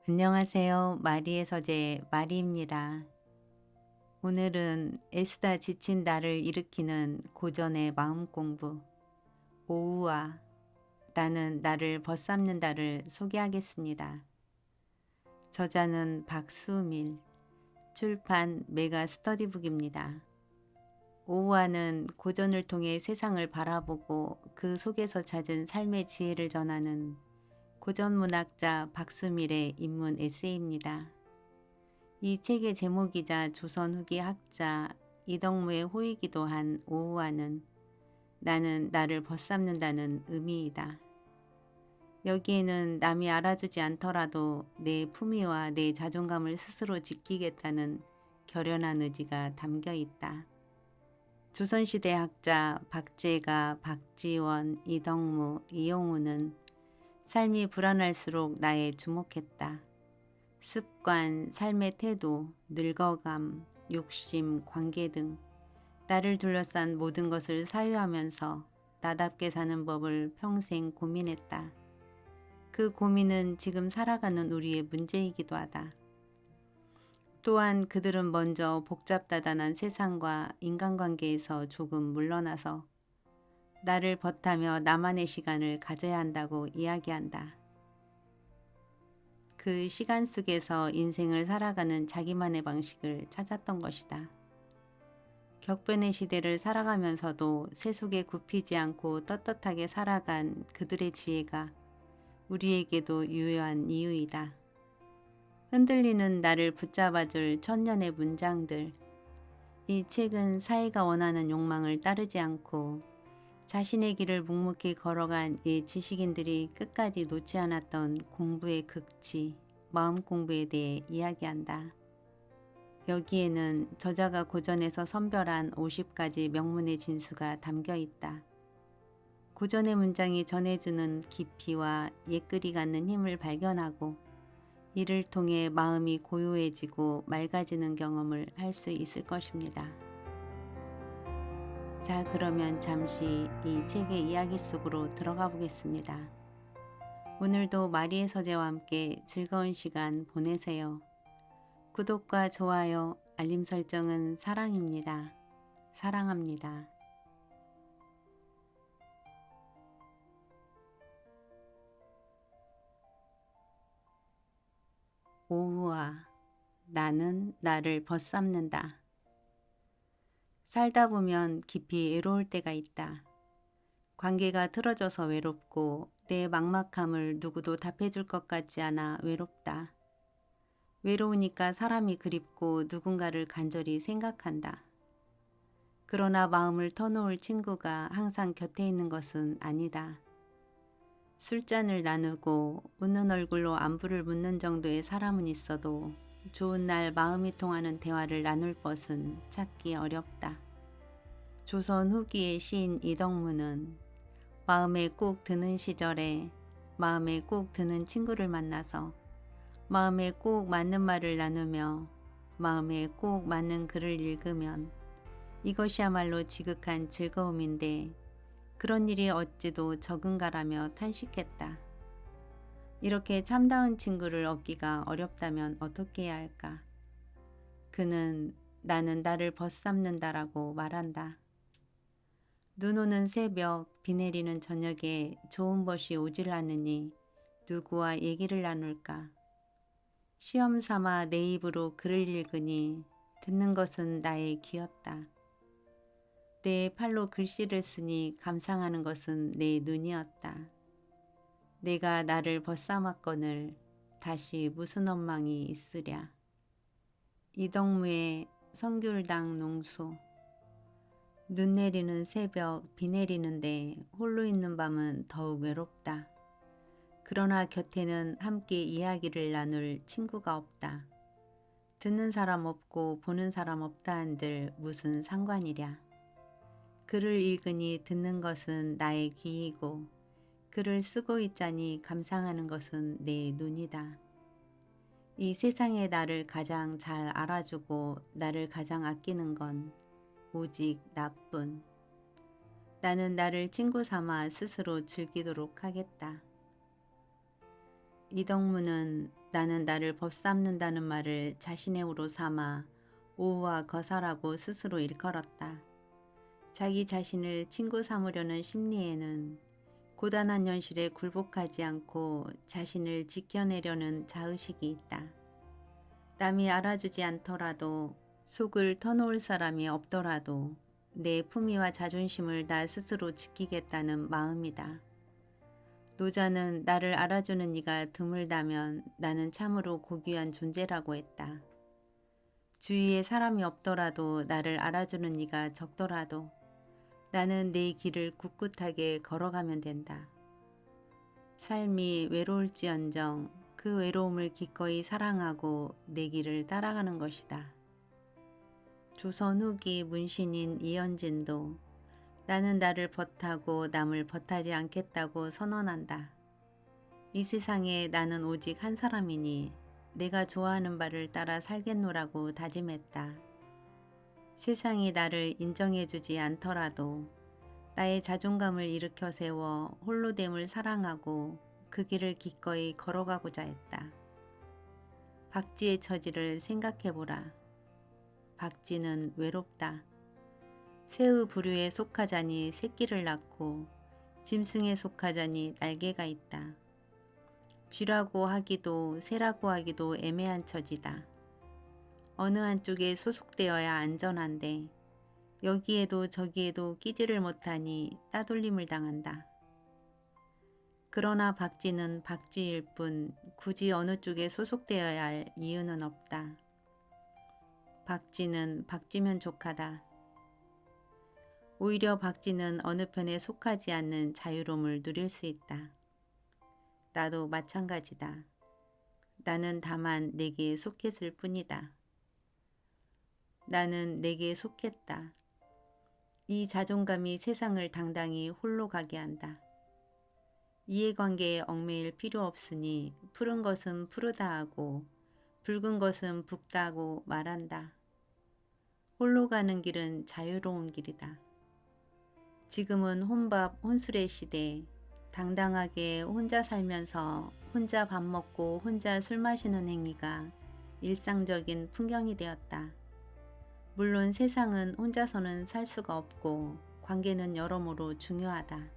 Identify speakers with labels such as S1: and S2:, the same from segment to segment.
S1: 안녕하세요. 마리의 서재 마리입니다. 오늘은 애쓰다 지친 나를 일으키는 고전의 마음 공부 오우와 나는 나를 벗삼는다를 소개하겠습니다. 저자는 박수밀, 출판 메가 스터디북입니다. 오우와는 고전을 통해 세상을 바라보고 그 속에서 찾은 삶의 지혜를 전하는 고전문학자 박수밀의 입문 에세이입니다. 이 책의 제목이자 조선 후기 학자 이덕무의 호이기도 한 오우와는 나는 나를 벗삼는다는 의미이다. 여기에는 남이 알아주지 않더라도 내 품위와 내 자존감을 스스로 지키겠다는 결연한 의지가 담겨 있다. 조선시대 학자 박제가, 박지원, 이덕무, 이용우는 삶이 불안할수록 나에 주목했다. 습관, 삶의 태도, 늙어감, 욕심, 관계 등 나를 둘러싼 모든 것을 사유하면서 나답게 사는 법을 평생 고민했다. 그 고민은 지금 살아가는 우리의 문제이기도 하다. 또한 그들은 먼저 복잡다단한 세상과 인간관계에서 조금 물러나서 나를 벗하며 나만의 시간을 가져야 한다고 이야기한다. 그 시간 속에서 인생을 살아가는 자기만의 방식을 찾았던 것이다. 격변의 시대를 살아가면서도 세속에 굽히지 않고 떳떳하게 살아간 그들의 지혜가 우리에게도 유효한 이유이다. 흔들리는 나를 붙잡아줄 천년의 문장들. 이 책은 사회가 원하는 욕망을 따르지 않고 자신의 길을 묵묵히 걸어간 이 지식인들이 끝까지 놓지 않았던 공부의 극치, 마음 공부에 대해 이야기한다. 여기에는 저자가 고전에서 선별한 50가지 명문의 진수가 담겨 있다. 고전의 문장이 전해주는 깊이와 옛글이 갖는 힘을 발견하고 이를 통해 마음이 고요해지고 맑아지는 경험을 할 수 있을 것입니다. 자, 그러면 잠시 이 책의 이야기 속으로 들어가 보겠습니다. 오늘도 마리의 서재와 함께 즐거운 시간 보내세요. 구독과 좋아요, 알림 설정은 사랑입니다. 사랑합니다. 오우와 나는 나를 벗삼는다. 살다 보면 깊이 외로울 때가 있다. 관계가 틀어져서 외롭고 내 막막함을 누구도 답해줄 것 같지 않아 외롭다. 외로우니까 사람이 그립고 누군가를 간절히 생각한다. 그러나 마음을 터놓을 친구가 항상 곁에 있는 것은 아니다. 술잔을 나누고 웃는 얼굴로 안부를 묻는 정도의 사람은 있어도 좋은 날 마음이 통하는 대화를 나눌 것은 찾기 어렵다. 조선 후기의 시인 이덕무는 마음에 꼭 드는 시절에 마음에 꼭 드는 친구를 만나서 마음에 꼭 맞는 말을 나누며 마음에 꼭 맞는 글을 읽으면 이것이야말로 지극한 즐거움인데 그런 일이 어찌도 적은가라며 탄식했다. 이렇게 참다운 친구를 얻기가 어렵다면 어떻게 해야 할까? 그는 나는 나를 벗삼는다라고 말한다. 눈 오는 새벽, 비 내리는 저녁에 좋은 벗이 오질 않으니 누구와 얘기를 나눌까? 시험 삼아 내 입으로 글을 읽으니 듣는 것은 나의 귀였다. 내 팔로 글씨를 쓰니 감상하는 것은 내 눈이었다. 내가 나를 벗삼았거늘 다시 무슨 원망이 있으랴. 이덕무의 성귤당 농소. 눈 내리는 새벽, 비 내리는데 홀로 있는 밤은 더욱 외롭다. 그러나 곁에는 함께 이야기를 나눌 친구가 없다. 듣는 사람 없고 보는 사람 없다 한들 무슨 상관이랴. 글을 읽으니 듣는 것은 나의 귀이고 글을 쓰고 있자니 감상하는 것은 내 눈이다. 이 세상에 나를 가장 잘 알아주고 나를 가장 아끼는 건 오직 나뿐. 나는 나를 친구 삼아 스스로 즐기도록 하겠다. 이덕무는 나는 나를 법삼는다는 말을 자신의 우로 삼아 오우와 거사라고 스스로 일컬었다. 자기 자신을 친구 삼으려는 심리에는 고단한 현실에 굴복하지 않고 자신을 지켜내려는 자의식이 있다. 남이 알아주지 않더라도 속을 터놓을 사람이 없더라도 내 품위와 자존심을 나 스스로 지키겠다는 마음이다. 노자는 나를 알아주는 이가 드물다면 나는 참으로 고귀한 존재라고 했다. 주위에 사람이 없더라도 나를 알아주는 이가 적더라도 나는 내 길을 꿋꿋하게 걸어가면 된다. 삶이 외로울지언정 그 외로움을 기꺼이 사랑하고 내 길을 따라가는 것이다. 조선 후기 문신인 이현진도 나는 나를 벗하고 남을 벗하지 않겠다고 선언한다. 이 세상에 나는 오직 한 사람이니 내가 좋아하는 바를 따라 살겠노라고 다짐했다. 세상이 나를 인정해주지 않더라도 나의 자존감을 일으켜 세워 홀로됨을 사랑하고 그 길을 기꺼이 걸어가고자 했다. 박쥐의 처지를 생각해보라. 박쥐는 외롭다. 새의 부류에 속하자니 새끼를 낳고 짐승에 속하자니 날개가 있다. 쥐라고 하기도 새라고 하기도 애매한 처지다. 어느 한쪽에 소속되어야 안전한데 여기에도 저기에도 끼지를 못하니 따돌림을 당한다. 그러나 박쥐는 박쥐일 뿐 굳이 어느 쪽에 소속되어야 할 이유는 없다. 박쥐는 박쥐면 족하다. 오히려 박쥐는 어느 편에 속하지 않는 자유로움을 누릴 수 있다. 나도 마찬가지다. 나는 다만 내게 속했을 뿐이다. 나는 내게 속했다. 이 자존감이 세상을 당당히 홀로 가게 한다. 이해관계에 얽매일 필요 없으니 푸른 것은 푸르다 하고 붉은 것은 붉다 하고 말한다. 홀로 가는 길은 자유로운 길이다. 지금은 혼밥 혼술의 시대, 당당하게 혼자 살면서 혼자 밥 먹고 혼자 술 마시는 행위가 일상적인 풍경이 되었다. 물론 세상은 혼자서는 살 수가 없고 관계는 여러모로 중요하다.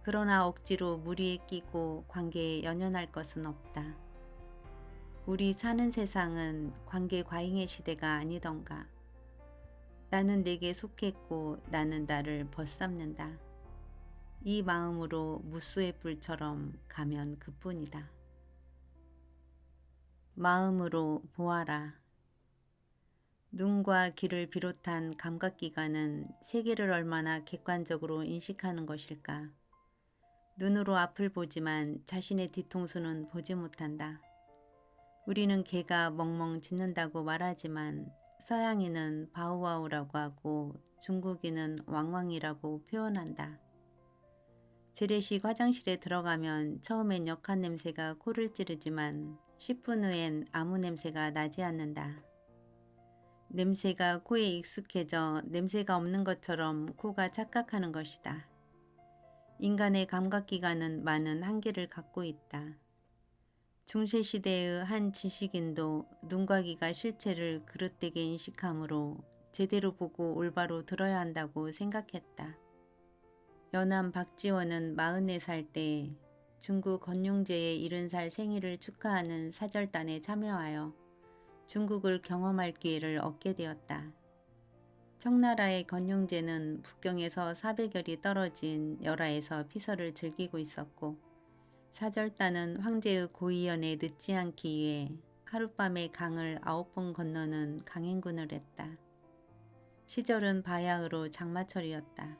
S1: 그러나 억지로 무리에 끼고 관계에 연연할 것은 없다. 우리 사는 세상은 관계 과잉의 시대가 아니던가. 나는 내게 속했고 나는 나를 벗삼는다. 이 마음으로 무수의 불처럼 가면 그뿐이다. 마음으로 보아라. 눈과 귀를 비롯한 감각기관은 세계를 얼마나 객관적으로 인식하는 것일까. 눈으로 앞을 보지만 자신의 뒤통수는 보지 못한다. 우리는 개가 멍멍 짖는다고 말하지만 서양인은 바우와우라고 하고 중국인은 왕왕이라고 표현한다. 재래식 화장실에 들어가면 처음엔 역한 냄새가 코를 찌르지만 10분 후엔 아무 냄새가 나지 않는다. 냄새가 코에 익숙해져 냄새가 없는 것처럼 코가 착각하는 것이다. 인간의 감각기관은 많은 한계를 갖고 있다. 중세시대의 한 지식인도 눈과 귀가 실체를 그릇되게 인식하므로 제대로 보고 올바로 들어야 한다고 생각했다. 연암 박지원은 44살 때 중국 건륭제의 70살 생일을 축하하는 사절단에 참여하여 중국을 경험할 기회를 얻게 되었다. 청나라의 건륭제는 북경에서 400여리 떨어진 열화에서 피서를 즐기고 있었고 사절단은 황제의 고위원에 늦지 않기 위해 하룻밤에 강을 9번 건너는 강행군을 했다. 시절은 바야흐로 장마철이었다.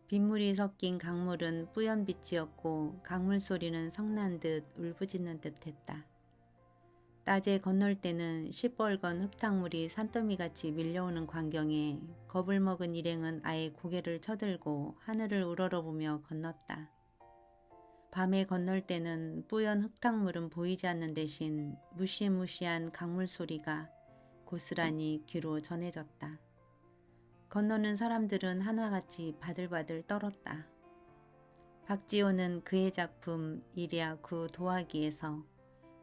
S1: 빗물이 섞인 강물은 뿌연빛이었고 강물 소리는 성난 듯 울부짖는 듯했다. 낮에 건널 때는 시뻘건 흙탕물이 산더미같이 밀려오는 광경에 겁을 먹은 일행은 아예 고개를 쳐들고 하늘을 우러러보며 건넜다. 밤에 건널 때는 뿌연 흙탕물은 보이지 않는 대신 무시무시한 강물 소리가 고스란히 귀로 전해졌다. 건너는 사람들은 하나같이 바들바들 떨었다. 박지호는 그의 작품 일야 구 도화기에서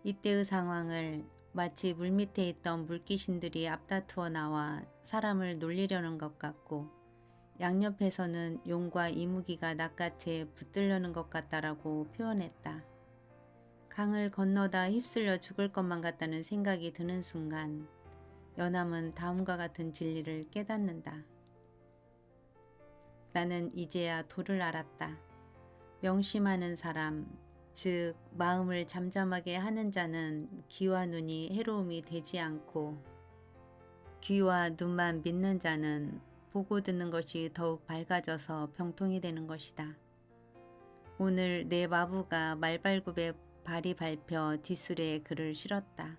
S1: 이때의 상황을 마치 물밑에 있던 물귀신들이 앞다투어 나와 사람을 놀리려는 것 같고 양옆에서는 용과 이무기가 낚아채 붙들려는 것 같다라고 표현했다. 강을 건너다 휩쓸려 죽을 것만 같다는 생각이 드는 순간 연암은 다음과 같은 진리를 깨닫는다. 나는 이제야 도를 알았다. 명심하는 사람, 즉 마음을 잠잠하게 하는 자는 귀와 눈이 해로움이 되지 않고 귀와 눈만 믿는 자는 보고 듣는 것이 더욱 밝아져서 병통이 되는 것이다. 오늘 내 마부가 말발굽에 발이 밟혀 뒷술에 글을 실었다.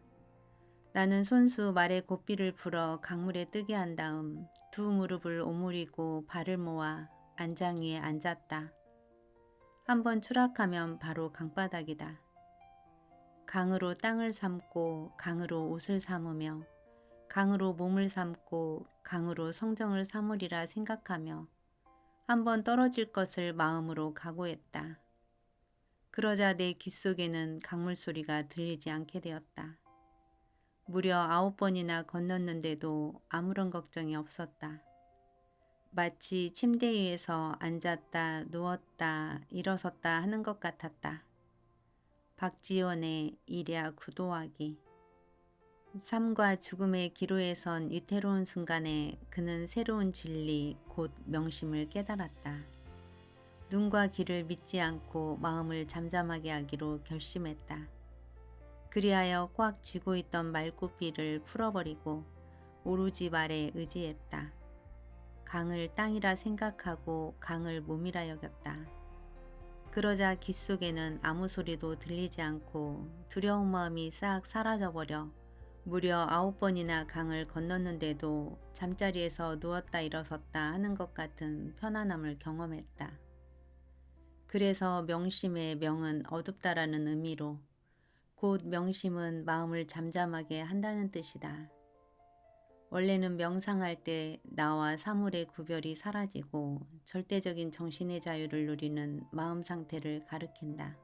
S1: 나는 손수 말의 고삐를 불어 강물에 뜨게 한 다음 두 무릎을 오므리고 발을 모아 안장 위에 앉았다. 한번 추락하면 바로 강바닥이다. 강으로 땅을 삼고 강으로 옷을 삼으며 강으로 몸을 삼고 강으로 성정을 삼으리라 생각하며 한번 떨어질 것을 마음으로 각오했다. 그러자 내 귓속에는 강물 소리가 들리지 않게 되었다. 무려 9번이나 건넜는데도 아무런 걱정이 없었다. 마치 침대 위에서 앉았다 누웠다 일어섰다 하는 것 같았다. 박지원의 일야 구도하기. 삶과 죽음의 기로에 선 위태로운 순간에 그는 새로운 진리 곧 명심을 깨달았다. 눈과 귀를 믿지 않고 마음을 잠잠하게 하기로 결심했다. 그리하여 꽉 쥐고 있던 말고삐를 풀어버리고 오로지 말에 의지했다. 강을 땅이라 생각하고 강을 몸이라 여겼다. 그러자 귓속에는 아무 소리도 들리지 않고 두려운 마음이 싹 사라져버려 무려 9번이나 강을 건넜는데도 잠자리에서 누웠다 일어섰다 하는 것 같은 편안함을 경험했다. 그래서 명심의 명은 어둡다라는 의미로 곧 명심은 마음을 잠잠하게 한다는 뜻이다. 원래는 명상할 때 나와 사물의 구별이 사라지고 절대적인 정신의 자유를 누리는 마음 상태를 가리킨다.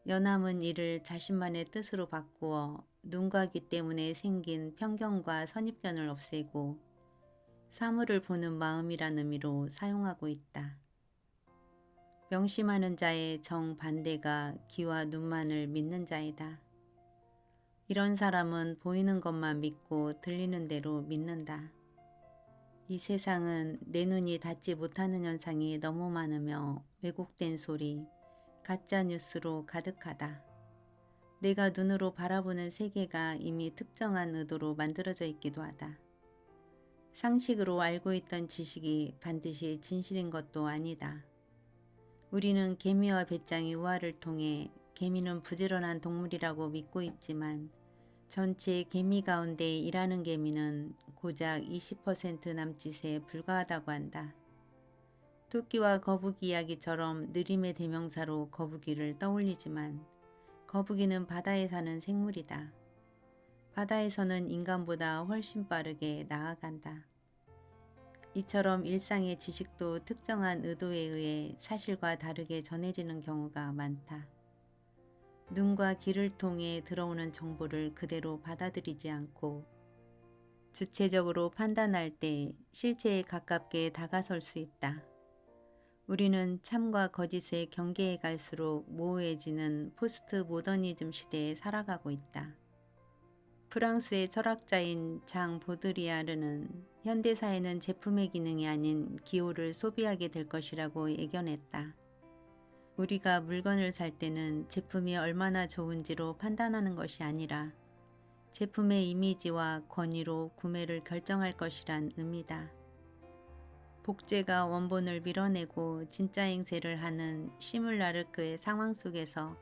S1: 연암은 이를 자신만의 뜻으로 바꾸어 눈과 귀 때문에 생긴 편견과 선입견을 없애고 사물을 보는 마음이란 의미로 사용하고 있다. 명심하는 자의 정반대가 귀와 눈만을 믿는 자이다. 이런 사람은 보이는 것만 믿고 들리는 대로 믿는다. 이 세상은 내 눈이 닿지 못하는 현상이 너무 많으며 왜곡된 소리, 가짜 뉴스로 가득하다. 내가 눈으로 바라보는 세계가 이미 특정한 의도로 만들어져 있기도 하다. 상식으로 알고 있던 지식이 반드시 진실인 것도 아니다. 우리는 개미와 배짱이 우화를 통해 개미는 부지런한 동물이라고 믿고 있지만 전체 개미 가운데 일하는 개미는 고작 20% 남짓에 불과하다고 한다. 토끼와 거북이 이야기처럼 느림의 대명사로 거북이를 떠올리지만 거북이는 바다에 사는 생물이다. 바다에서는 인간보다 훨씬 빠르게 나아간다. 이처럼 일상의 지식도 특정한 의도에 의해 사실과 다르게 전해지는 경우가 많다. 눈과 귀를 통해 들어오는 정보를 그대로 받아들이지 않고 주체적으로 판단할 때 실체에 가깝게 다가설 수 있다. 우리는 참과 거짓의 경계에 갈수록 모호해지는 포스트 모더니즘 시대에 살아가고 있다. 프랑스의 철학자인 장 보드리아르는 현대사회는 제품의 기능이 아닌 기호를 소비하게 될 것이라고 예견했다. 우리가 물건을 살 때는 제품이 얼마나 좋은지로 판단하는 것이 아니라 제품의 이미지와 권위로 구매를 결정할 것이란 의미다. 복제가 원본을 밀어내고 진짜 행세를 하는 시뮬라르크의 상황 속에서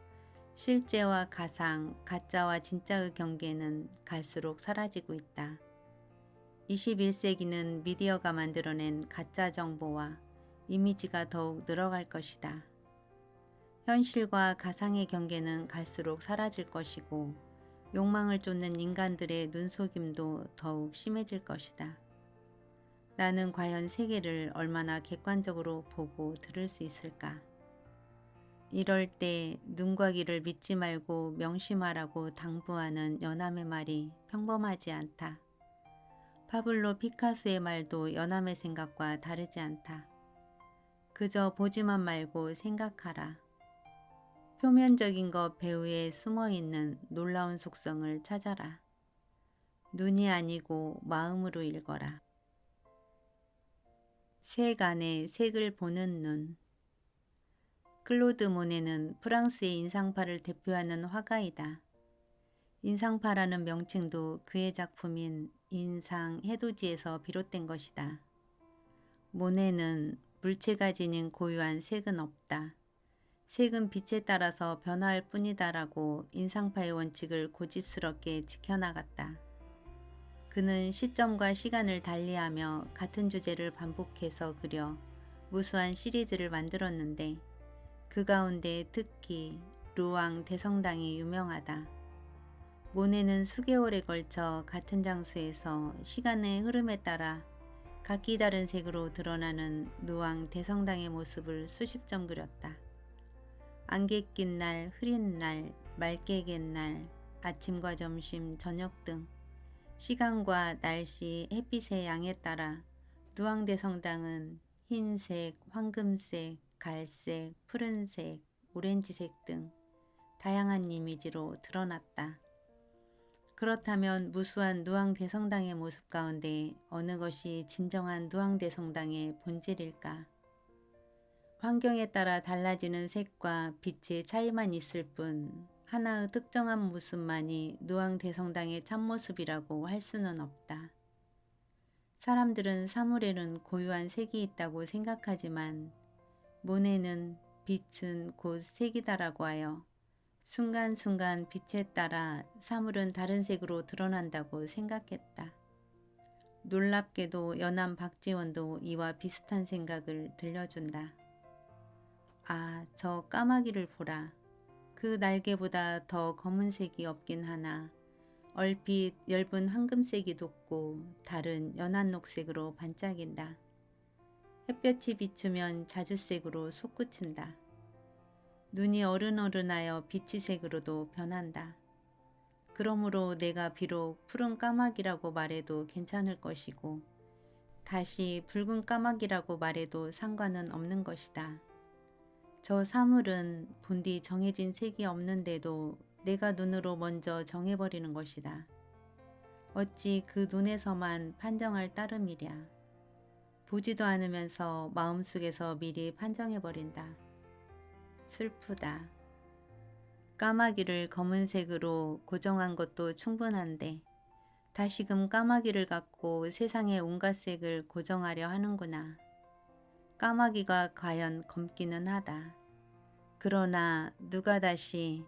S1: 실제와 가상, 가짜와 진짜의 경계는 갈수록 사라지고 있다. 21세기는 미디어가 만들어낸 가짜 정보와 이미지가 더욱 늘어갈 것이다. 현실과 가상의 경계는 갈수록 사라질 것이고 욕망을 쫓는 인간들의 눈속임도 더욱 심해질 것이다. 나는 과연 세계를 얼마나 객관적으로 보고 들을 수 있을까? 이럴 때 눈과 귀를 믿지 말고 명심하라고 당부하는 연암의 말이 평범하지 않다. 파블로 피카소의 말도 연암의 생각과 다르지 않다. 그저 보지만 말고 생각하라. 표면적인 것 배후에 숨어있는 놀라운 속성을 찾아라. 눈이 아니고 마음으로 읽어라. 색 안에 색을 보는 눈. 클로드 모네는 프랑스의 인상파를 대표하는 화가이다. 인상파라는 명칭도 그의 작품인 인상 해돋이에서 비롯된 것이다. 모네는 물체가 지닌 고유한 색은 없다. 색은 빛에 따라서 변화할 뿐이다라고 인상파의 원칙을 고집스럽게 지켜나갔다. 그는 시점과 시간을 달리하며 같은 주제를 반복해서 그려 무수한 시리즈를 만들었는데 그 가운데 특히 루앙 대성당이 유명하다. 모네는 수개월에 걸쳐 같은 장소에서 시간의 흐름에 따라 각기 다른 색으로 드러나는 루앙 대성당의 모습을 수십 점 그렸다. 안개 낀 날, 흐린 날, 맑게 갠 날, 아침과 점심, 저녁 등 시간과 날씨, 햇빛의 양에 따라 루앙 대성당은 흰색, 황금색, 갈색, 푸른색, 오렌지색 등 다양한 이미지로 드러났다. 그렇다면 무수한 루앙 대성당의 모습 가운데 어느 것이 진정한 루앙 대성당의 본질일까? 환경에 따라 달라지는 색과 빛의 차이만 있을 뿐 하나의 특정한 모습만이 루앙 대성당의 참모습이라고 할 수는 없다. 사람들은 사물에는 고유한 색이 있다고 생각하지만 모네는 빛은 곧 색이다라고 하여 순간순간 빛에 따라 사물은 다른 색으로 드러난다고 생각했다. 놀랍게도 연암 박지원도 이와 비슷한 생각을 들려준다. 아, 저 까마귀를 보라. 그 날개보다 더 검은색이 없긴 하나 얼핏 엷은 황금색이 돋고 다른 연한 녹색으로 반짝인다. 햇볕이 비추면 자주색으로 솟구친다. 눈이 어른어른하여 비치색으로도 변한다. 그러므로 내가 비록 푸른 까마귀라고 말해도 괜찮을 것이고 다시 붉은 까마귀라고 말해도 상관은 없는 것이다. 저 사물은 본디 정해진 색이 없는데도 내가 눈으로 먼저 정해버리는 것이다. 어찌 그 눈에서만 판정할 따름이랴. 보지도 않으면서 마음속에서 미리 판정해버린다. 슬프다. 까마귀를 검은색으로 고정한 것도 충분한데 다시금 까마귀를 갖고 세상의 온갖 색을 고정하려 하는구나. 까마귀가 과연 검기는 하다. 그러나 누가 다시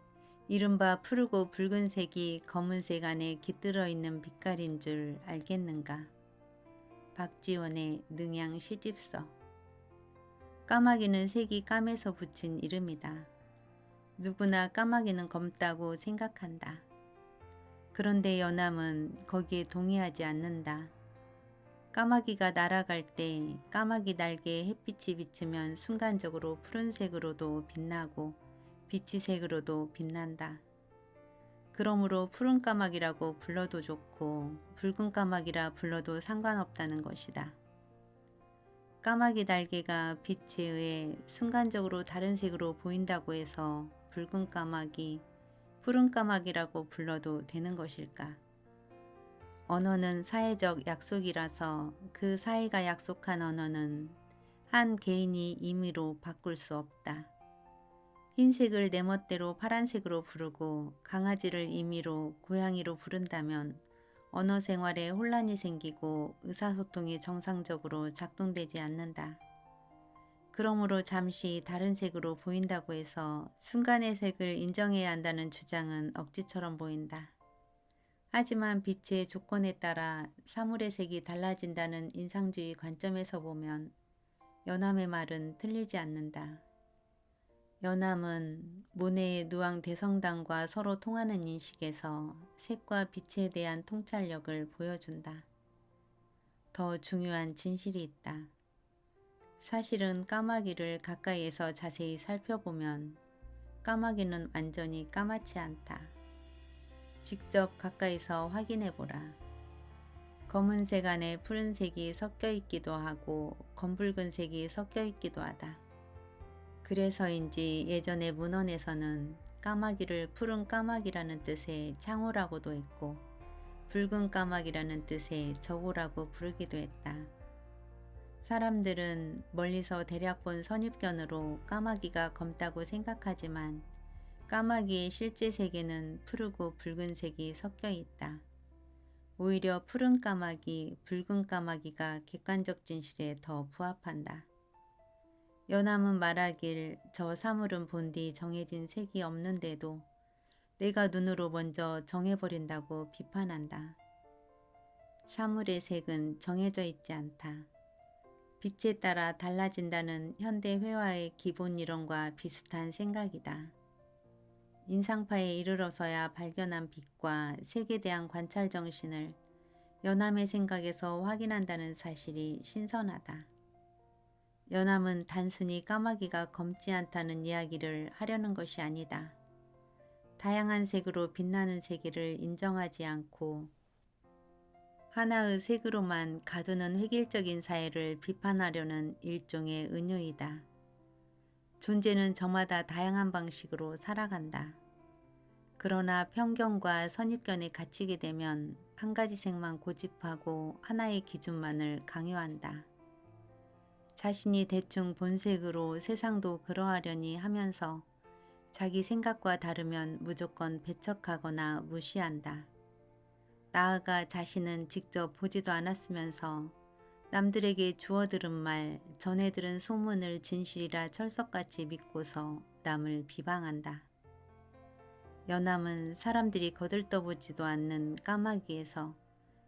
S1: 이른바 푸르고 붉은색이 검은색 안에 깃들어 있는 빛깔인 줄 알겠는가. 박지원의 능양 시집서. 까마귀는 색이 까매서 붙인 이름이다. 누구나 까마귀는 검다고 생각한다. 그런데 연암은 거기에 동의하지 않는다. 까마귀가 날아갈 때 까마귀 날개에 햇빛이 비치면 순간적으로 푸른색으로도 빛나고 비치색으로도 빛난다. 그러므로 푸른 까마귀라고 불러도 좋고 붉은 까마귀라 불러도 상관없다는 것이다. 까마귀 날개가 빛에 의해 순간적으로 다른 색으로 보인다고 해서 붉은 까마귀, 푸른 까마귀라고 불러도 되는 것일까? 언어는 사회적 약속이라서 그 사회가 약속한 언어는 한 개인이 임의로 바꿀 수 없다. 흰색을 내 멋대로 파란색으로 부르고 강아지를 임의로 고양이로 부른다면 언어 생활에 혼란이 생기고 의사소통이 정상적으로 작동되지 않는다. 그러므로 잠시 다른 색으로 보인다고 해서 순간의 색을 인정해야 한다는 주장은 억지처럼 보인다. 하지만 빛의 조건에 따라 사물의 색이 달라진다는 인상주의 관점에서 보면 연암의 말은 틀리지 않는다. 연암은 모네의 누앙 대성당과 서로 통하는 인식에서 색과 빛에 대한 통찰력을 보여준다. 더 중요한 진실이 있다. 사실은 까마귀를 가까이에서 자세히 살펴보면 까마귀는 완전히 까맣지 않다. 직접 가까이서 확인해보라. 검은색 안에 푸른색이 섞여 있기도 하고 검붉은색이 섞여 있기도 하다. 그래서인지 예전에 문헌에서는 까마귀를 푸른 까마귀라는 뜻의 창호라고도 했고 붉은 까마귀라는 뜻의 저고라고 부르기도 했다. 사람들은 멀리서 대략 본 선입견으로 까마귀가 검다고 생각하지만 까마귀의 실제 색에는 푸르고 붉은색이 섞여 있다. 오히려 푸른 까마귀, 붉은 까마귀가 객관적 진실에 더 부합한다. 연암은 말하길 저 사물은 본디 정해진 색이 없는데도 내가 눈으로 먼저 정해버린다고 비판한다. 사물의 색은 정해져 있지 않다. 빛에 따라 달라진다는 현대 회화의 기본 이론과 비슷한 생각이다. 인상파에 이르러서야 발견한 빛과 색에 대한 관찰 정신을 연암의 생각에서 확인한다는 사실이 신선하다. 연암은 단순히 까마귀가 검지 않다는 이야기를 하려는 것이 아니다. 다양한 색으로 빛나는 세계를 인정하지 않고 하나의 색으로만 가두는 획일적인 사회를 비판하려는 일종의 은유이다. 존재는 저마다 다양한 방식으로 살아간다. 그러나 편견과 선입견에 갇히게 되면 한 가지 색만 고집하고 하나의 기준만을 강요한다. 자신이 대충 본색으로 세상도 그러하려니 하면서 자기 생각과 다르면 무조건 배척하거나 무시한다. 나아가 자신은 직접 보지도 않았으면서 남들에게 주워 들은 말, 전해 들은 소문을 진실이라 철석같이 믿고서 남을 비방한다. 연암은 사람들이 거들떠보지도 않는 까마귀에서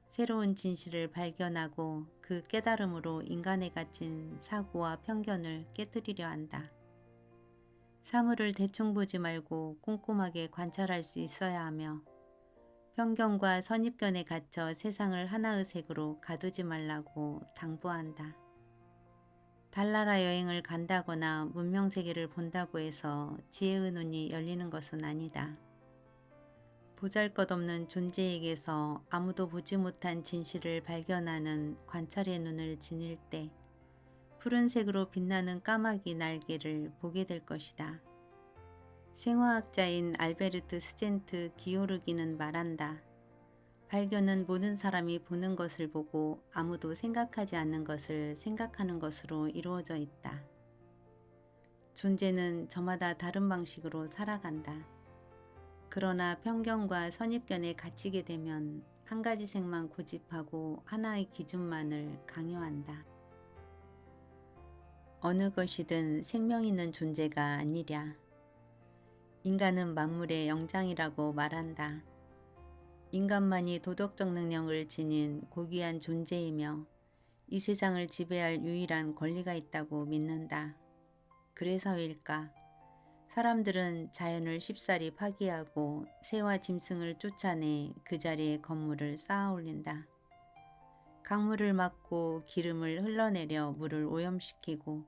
S1: 새로운 진실을 발견하고 그 깨달음으로 인간에 갇힌 사고와 편견을 깨뜨리려 한다. 사물을 대충 보지 말고 꼼꼼하게 관찰할 수 있어야 하며 편견과 선입견에 갇혀 세상을 하나의 색으로 가두지 말라고 당부한다. 달나라 여행을 간다거나 문명세계를 본다고 해서 지혜의 눈이 열리는 것은 아니다. 보잘것없는 존재에게서 아무도 보지 못한 진실을 발견하는 관찰의 눈을 지닐 때 푸른색으로 빛나는 까마귀 날개를 보게 될 것이다. 생화학자인 알베르트 스젠트 기오르기는 말한다. 발견은 모든 사람이 보는 것을 보고 아무도 생각하지 않는 것을 생각하는 것으로 이루어져 있다. 존재는 저마다 다른 방식으로 살아간다. 그러나 편견과 선입견에 갇히게 되면 한 가지 색만 고집하고 하나의 기준만을 강요한다. 어느 것이든 생명 있는 존재가 아니랴. 인간은 만물의 영장이라고 말한다. 인간만이 도덕적 능력을 지닌 고귀한 존재이며 이 세상을 지배할 유일한 권리가 있다고 믿는다. 그래서일까? 사람들은 자연을 쉽사리 파괴하고 새와 짐승을 쫓아내 그 자리에 건물을 쌓아 올린다. 강물을 막고 기름을 흘러내려 물을 오염시키고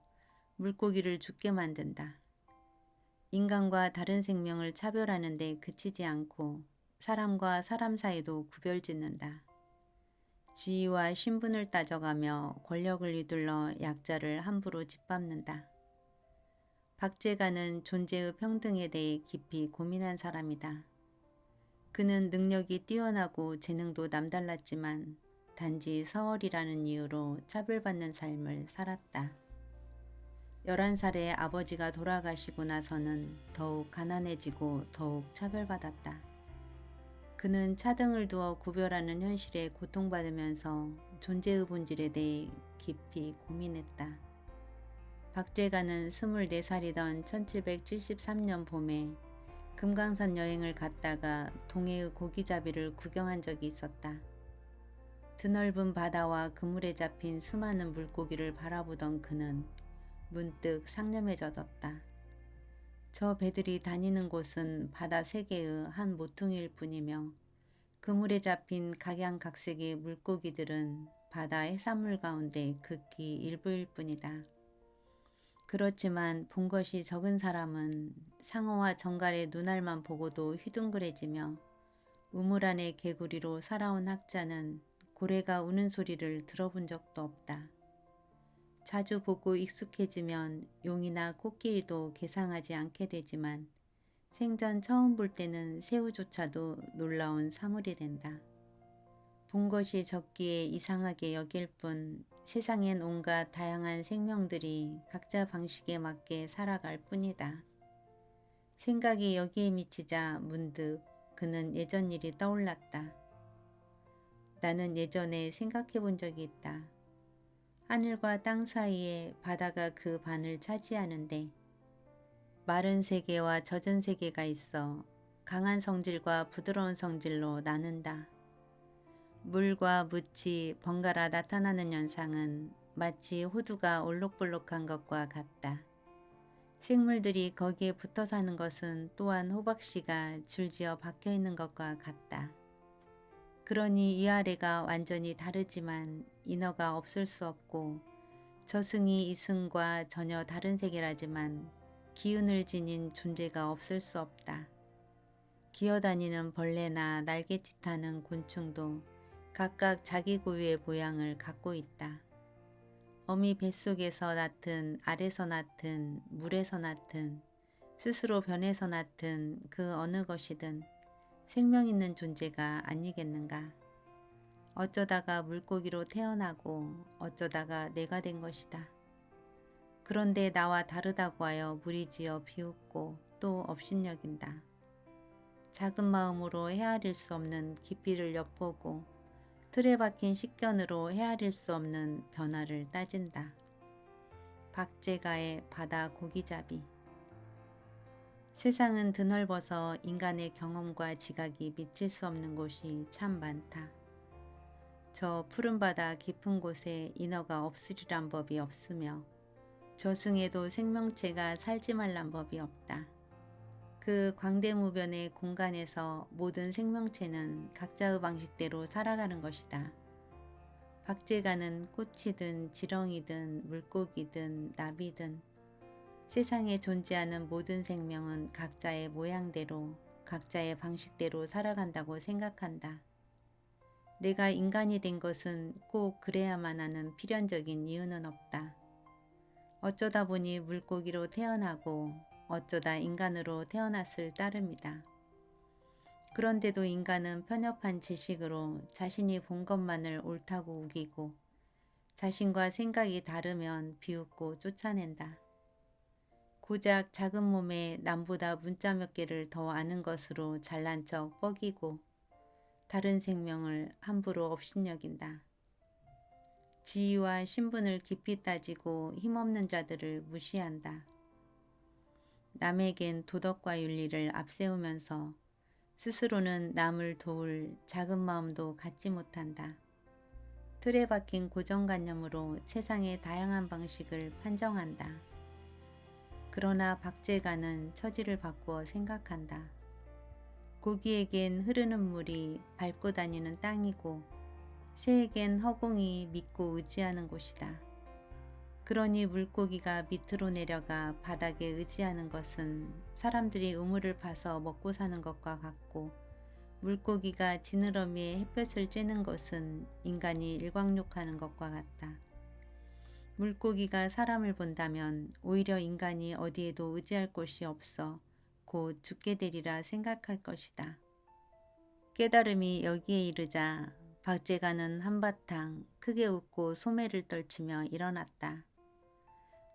S1: 물고기를 죽게 만든다. 인간과 다른 생명을 차별하는 데 그치지 않고 사람과 사람 사이도 구별짓는다. 지위와 신분을 따져가며 권력을 휘둘러 약자를 함부로 짓밟는다. 박제가는 존재의 평등에 대해 깊이 고민한 사람이다. 그는 능력이 뛰어나고 재능도 남달랐지만 단지 서얼이라는 이유로 차별받는 삶을 살았다. 11살에 아버지가 돌아가시고 나서는 더욱 가난해지고 더욱 차별받았다. 그는 차등을 두어 구별하는 현실에 고통받으면서 존재의 본질에 대해 깊이 고민했다. 박제가는 24살이던 1773년 봄에 금강산 여행을 갔다가 동해의 고기잡이를 구경한 적이 있었다. 드넓은 바다와 그물에 잡힌 수많은 물고기를 바라보던 그는 문득 상념해져졌다. 저 배들이 다니는 곳은 바다 세계의 한 모퉁이일 뿐이며 그물에 잡힌 각양각색의 물고기들은 바다 해산물 가운데 극히 일부일 뿐이다. 그렇지만 본 것이 적은 사람은 상어와 정갈의 눈알만 보고도 휘둥그레지며 우물 안의 개구리로 살아온 학자는 고래가 우는 소리를 들어본 적도 없다. 자주 보고 익숙해지면 용이나 코끼리도 개상하지 않게 되지만 생전 처음 볼 때는 새우조차도 놀라운 사물이 된다. 본 것이 적기에 이상하게 여길 뿐 세상엔 온갖 다양한 생명들이 각자 방식에 맞게 살아갈 뿐이다. 생각이 여기에 미치자 문득 그는 예전 일이 떠올랐다. 나는 예전에 생각해 본 적이 있다. 하늘과 땅 사이에 바다가 그 반을 차지하는데 마른 세계와 젖은 세계가 있어 강한 성질과 부드러운 성질로 나눈다. 물과 묻이 번갈아 나타나는 현상은 마치 호두가 올록볼록한 것과 같다. 생물들이 거기에 붙어 사는 것은 또한 호박씨가 줄지어 박혀 있는 것과 같다. 그러니 위아래가 완전히 다르지만 인어가 없을 수 없고 저승이 이승과 전혀 다른 세계라지만 기운을 지닌 존재가 없을 수 없다. 기어다니는 벌레나 날갯짓하는 곤충도 각각 자기 고유의 모양을 갖고 있다. 어미 뱃속에서 낳든 알에서 낳든 물에서 낳든 스스로 변해서 낳든 그 어느 것이든 생명 있는 존재가 아니겠는가. 어쩌다가 물고기로 태어나고 어쩌다가 내가 된 것이다. 그런데 나와 다르다고 하여 무리지어 비웃고 또 업신여긴다. 작은 마음으로 헤아릴 수 없는 깊이를 엿보고 틀에 박힌 식견으로 헤아릴 수 없는 변화를 따진다. 박제가의 바다 고기잡이. 세상은 드넓어서 인간의 경험과 지각이 미칠 수 없는 곳이 참 많다. 저 푸른 바다 깊은 곳에 인어가 없으리란 법이 없으며 저승에도 생명체가 살지 말란 법이 없다. 그 광대무변의 공간에서 모든 생명체는 각자의 방식대로 살아가는 것이다. 박제가는 꽃이든 지렁이든 물고기든 나비든 세상에 존재하는 모든 생명은 각자의 모양대로 각자의 방식대로 살아간다고 생각한다. 내가 인간이 된 것은 꼭 그래야만 하는 필연적인 이유는 없다. 어쩌다 보니 물고기로 태어나고 어쩌다 인간으로 태어났을 따름이다. 그런데도 인간은 편협한 지식으로 자신이 본 것만을 옳다고 우기고 자신과 생각이 다르면 비웃고 쫓아낸다. 고작 작은 몸에 남보다 문자 몇 개를 더 아는 것으로 잘난 척 뻐기고 다른 생명을 함부로 업신여긴다. 지위와 신분을 깊이 따지고 힘없는 자들을 무시한다. 남에겐 도덕과 윤리를 앞세우면서 스스로는 남을 도울 작은 마음도 갖지 못한다. 틀에 박힌 고정관념으로 세상의 다양한 방식을 판정한다. 그러나 박제가는 처지를 바꾸어 생각한다. 고기에겐 흐르는 물이 밟고 다니는 땅이고 새에겐 허공이 믿고 의지하는 곳이다. 그러니 물고기가 밑으로 내려가 바닥에 의지하는 것은 사람들이 우물을 파서 먹고 사는 것과 같고 물고기가 지느러미에 햇볕을 쬐는 것은 인간이 일광욕하는 것과 같다. 물고기가 사람을 본다면 오히려 인간이 어디에도 의지할 곳이 없어 곧 죽게 되리라 생각할 것이다. 깨달음이 여기에 이르자 박제가는 한바탕 크게 웃고 소매를 떨치며 일어났다.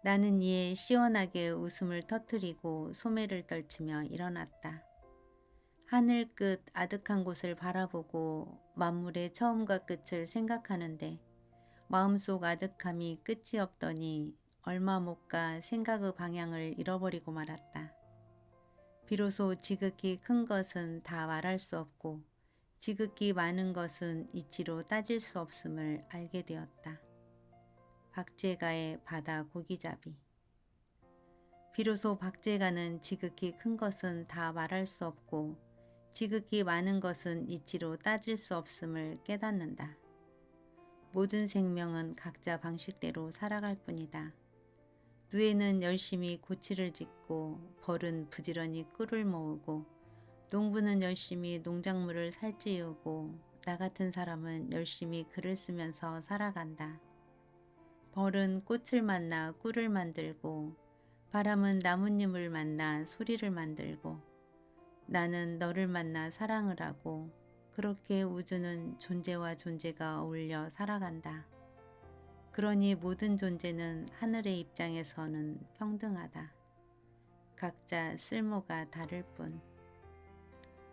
S1: 나는 이에 시원하게 웃음을 터뜨리고 소매를 떨치며 일어났다. 하늘 끝 아득한 곳을 바라보고 만물의 처음과 끝을 생각하는데 마음속 아득함이 끝이 없더니 얼마 못 가 생각의 방향을 잃어버리고 말았다. 비로소 지극히 큰 것은 다 말할 수 없고 지극히 많은 것은 이치로 따질 수 없음을 알게 되었다. 박제가의 바다 고기잡이. 비로소 박제가는 지극히 큰 것은 다 말할 수 없고 지극히 많은 것은 이치로 따질 수 없음을 깨닫는다. 모든 생명은 각자 방식대로 살아갈 뿐이다. 누에는 열심히 고치를 짓고 벌은 부지런히 꿀을 모으고 농부는 열심히 농작물을 살찌우고 나 같은 사람은 열심히 글을 쓰면서 살아간다. 벌은 꽃을 만나 꿀을 만들고 바람은 나뭇잎을 만나 소리를 만들고 나는 너를 만나 사랑을 하고 그렇게 우주는 존재와 존재가 어울려 살아간다. 그러니 모든 존재는 하늘의 입장에서는 평등하다. 각자 쓸모가 다를 뿐.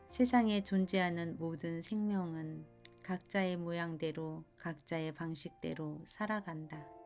S1: 세상에 존재하는 모든 생명은 각자의 모양대로 각자의 방식대로 살아간다.